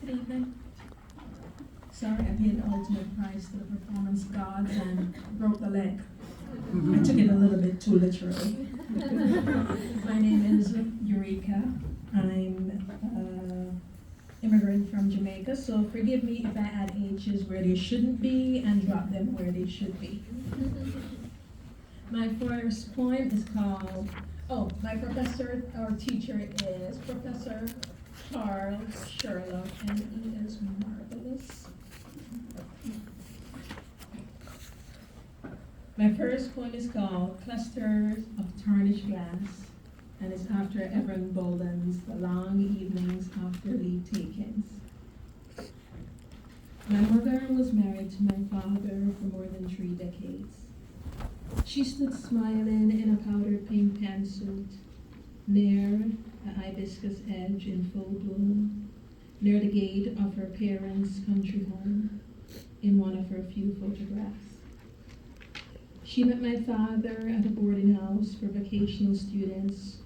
Good evening. Sorry, I paid the ultimate price to the performance gods and broke the leg. I took it a little bit too literally. My name is Eureka. I'm an immigrant from Jamaica, so forgive me if I add H's where they shouldn't be and drop them where they should be. My first poem is called, my professor or teacher is Professor Charles Sherlock, and he is marvelous. My first poem is called Clusters of Tarnished Glass, and it's after Evelyn Bolden's The Long Evenings After Leave Takings. My mother was married to my father for more than 3 decades. She stood smiling in a powdered pink pantsuit, near a hibiscus edge in full bloom, near the gate of her parents' country home, in one of her few photographs. She met my father at a boarding house for vocational students,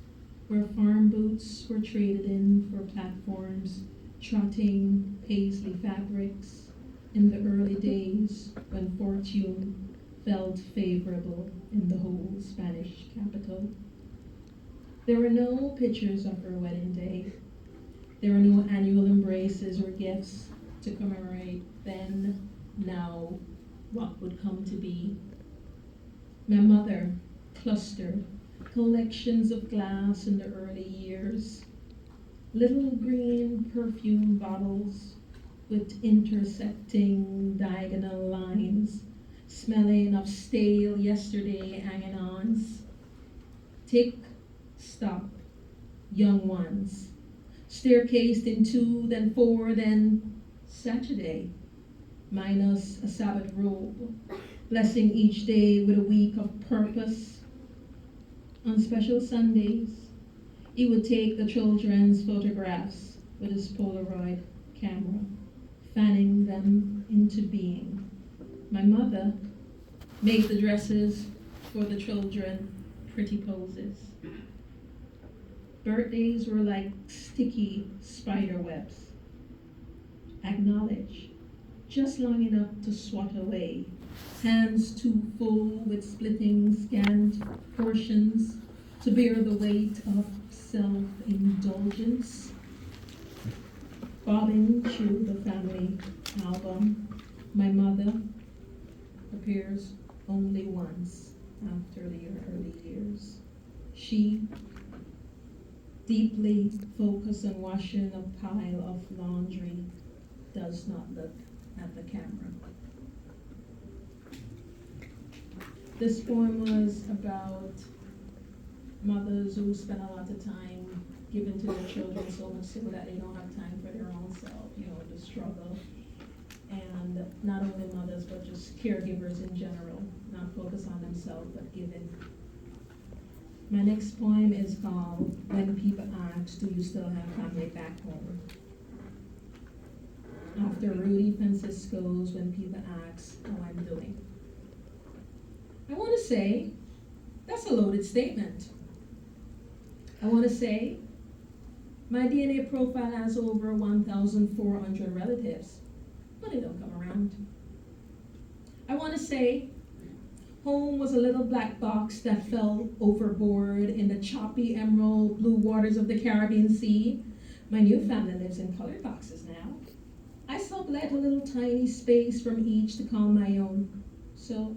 where farm boots were traded in for platforms, trotting paisley fabrics in the early days when fortune felt favorable in the whole Spanish capital. There were no pictures of her wedding day. There were no annual embraces or gifts to commemorate then, now, what would come to be. My mother clustered collections of glass in the early years, little green perfume bottles with intersecting diagonal lines, smelling of stale yesterday hanging-ons. Tick, stop, young ones, staircased in 2, then 4, then Saturday, minus a Sabbath robe, blessing each day with a week of purpose. On special Sundays, he would take the children's photographs with his Polaroid camera, fanning them into being. My mother made the dresses for the children, pretty poses. Birthdays were like sticky spider webs. Acknowledge, just long enough to swat away, hands too full with splitting scant portions to bear the weight of self-indulgence. Bobbing through the family album, my mother appears only once after the early years. She, deeply focused on washing a pile of laundry, does not look at the camera. This poem was about mothers who spend a lot of time giving to their children, so much so that they don't have time for their own self, the struggle. And not only mothers, but just caregivers in general, not focus on themselves, but giving. My next poem is called When People Ask, Do You Still Have Family Back Home? After Rudy Francisco's When People Ask How I'm Doing. I want to say, that's a loaded statement. I want to say, my DNA profile has over 1,400 relatives, but they don't come around. I want to say, home was a little black box that fell overboard in the choppy emerald blue waters of the Caribbean Sea. My new family lives in colored boxes now. I sublet a little tiny space from each to call my own, so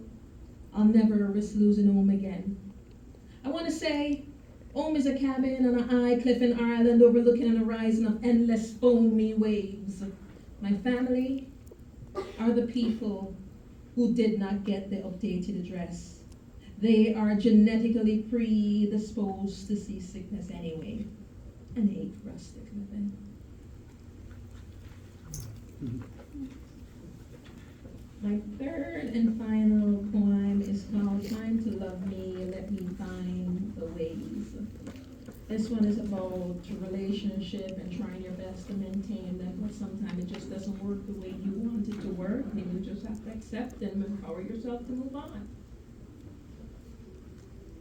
I'll never risk losing home again. I want to say, home is a cabin on a high cliff in Ireland overlooking an horizon of endless foamy waves. My family are the people who did not get the updated address. They are genetically predisposed to seasickness anyway and hate rustic living. My third and final poem is called Time to Love Me, Let Me Find the Ways. This one is about a relationship and trying your best to maintain them, but sometimes it just doesn't work the way you want it to work, and you just have to accept and empower yourself to move on.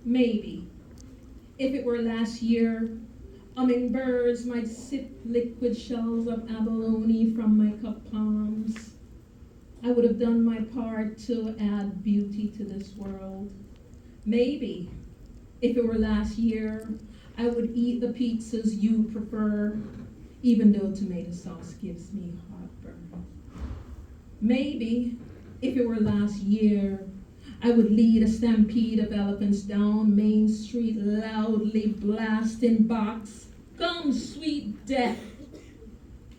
Maybe, if it were last year, Hummingbirds might sip liquid shells of abalone from my cup palms. I would have done my part to add beauty to this world. Maybe, if it were last year, I would eat the pizzas you prefer, even though tomato sauce gives me heartburn. Maybe, if it were last year, I would lead a stampede of elephants down Main Street, loudly blasting Bach's "Come, Sweet Death."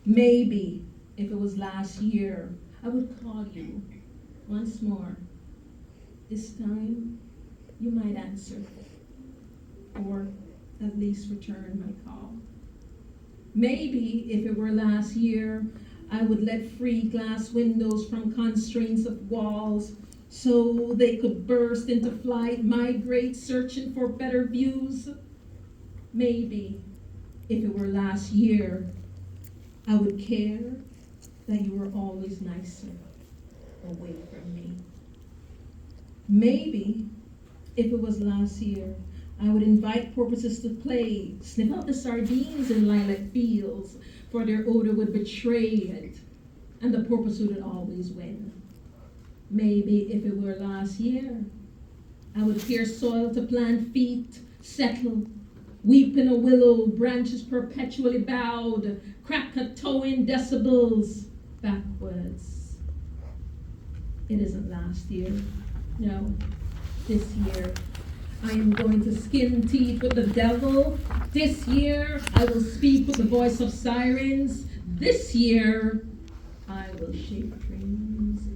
Maybe, if it was last year, I would call you once more. This time, you might answer, or at least return my call. Maybe, if it were last year, I would let free glass windows from constraints of walls so they could burst into flight, migrate, searching for better views. Maybe, if it were last year, I would care that you were always nicer away from me. Maybe, if it was last year, I would invite porpoises to play, sniff out the sardines in lilac fields, for their odor would betray it, and the porpoise would always win. Maybe if it were last year, I would clear soil to plant feet, settle, weep in a willow, branches perpetually bowed, Krakatoan decibels backwards. It isn't last year, no, this year. I am going to skin teeth with the devil. This year, I will speak with the voice of sirens. This year, I will shape dreams